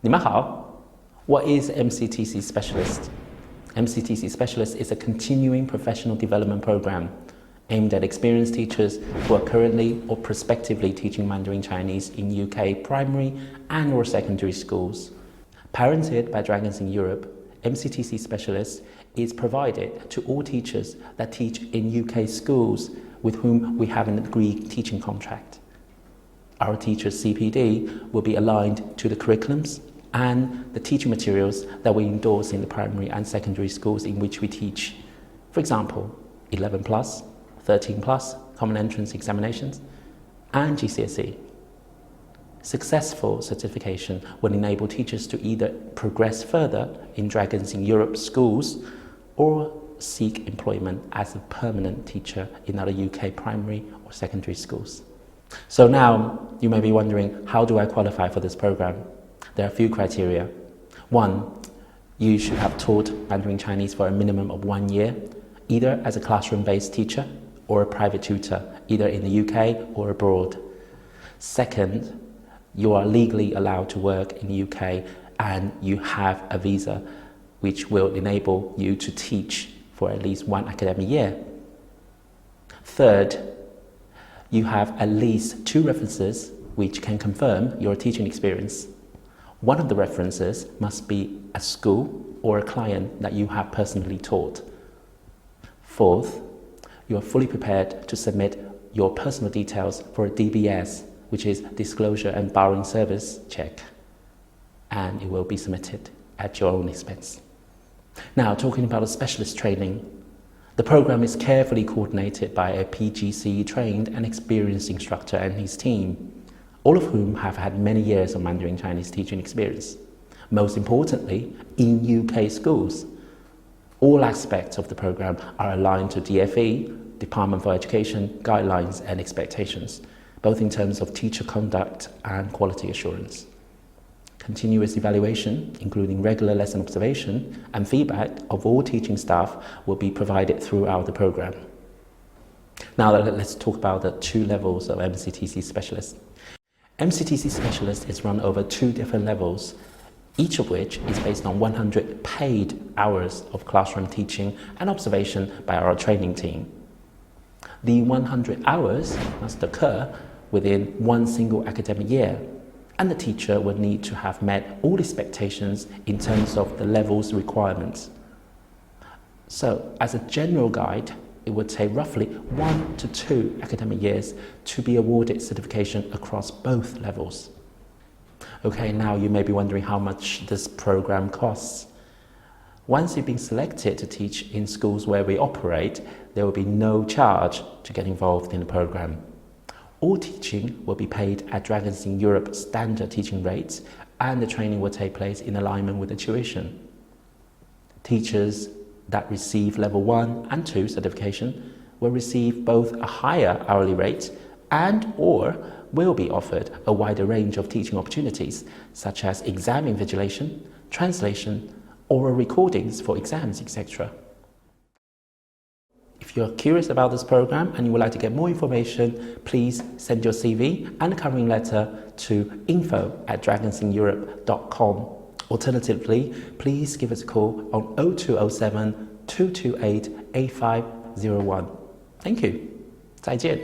你们好, what is MCTC Specialist? MCTC Specialist is a continuing professional development program aimed at experienced teachers who are currently or prospectively teaching Mandarin Chinese in UK primary and or secondary schools. Parented by Dragons in Europe, MCTC Specialist is provided to all teachers that teach in UK schools with whom we have an agreed teaching contract. Our teachers' CPD will be aligned to the curriculums and the teaching materials that we endorse in the primary and secondary schools in which we teach. For example, 11 plus, 13 plus, common entrance examinations, and GCSE. Successful certification will enable teachers to either progress further in Dragons in Europe schools or seek employment as a permanent teacher in other UK primary or secondary schools. So now you may be wondering, how do I qualify for this program? There are a few criteria. 1, you should have taught Mandarin Chinese for a minimum of 1 year, either as a classroom-based teacher or a private tutor, either in the UK or abroad. 2nd, you are legally allowed to work in the UK and you have a visa which will enable you to teach for at least 1 academic year. 3rd, you have at least 2 references which can confirm your teaching experience. One of the references must be a school or a client that you have personally taught. 4th, you are fully prepared to submit your personal details for a DBS, which is Disclosure and Borrowing Service check, and it will be submitted at your own expense. Now, talking about the specialist training, the program is carefully coordinated by a PGCE trained and experienced instructor and his team, all of whom have had many years of Mandarin Chinese teaching experience. Most importantly, in UK schools. All aspects of the program are aligned to DFE, Department for Education, guidelines and expectations, both in terms of teacher conduct and quality assurance. Continuous evaluation, including regular lesson observation and feedback of all teaching staff, will be provided throughout the program. Now let's talk about the 2 levels of MCTC Specialist. MCTC Specialist is run over 2 different levels, each of which is based on 100 paid hours of classroom teaching and observation by our training team. The 100 hours must occur within 1 single academic year, and the teacher will need to have met all expectations in terms of the level's requirements. So, as a general guide, it would take roughly 1 to 2 academic years to be awarded certification across both levels. Okay, now you may be wondering how much this program costs. Once you've been selected to teach in schools where we operate, there will be no charge to get involved in the program. All teaching will be paid at Dragons in Europe standard teaching rates, and the training will take place in alignment with the tuition. Teachers that receive level 1 and 2 certification will receive both a higher hourly rate and or will be offered a wider range of teaching opportunities, such as exam invigilation, translation, oral recordings for exams, etc. If you're curious about this program and you would like to get more information, please send your CV and a covering letter to info@dragonsineurope.com. Alternatively, please give us a call on 0207 228 8501. Thank you. 再见.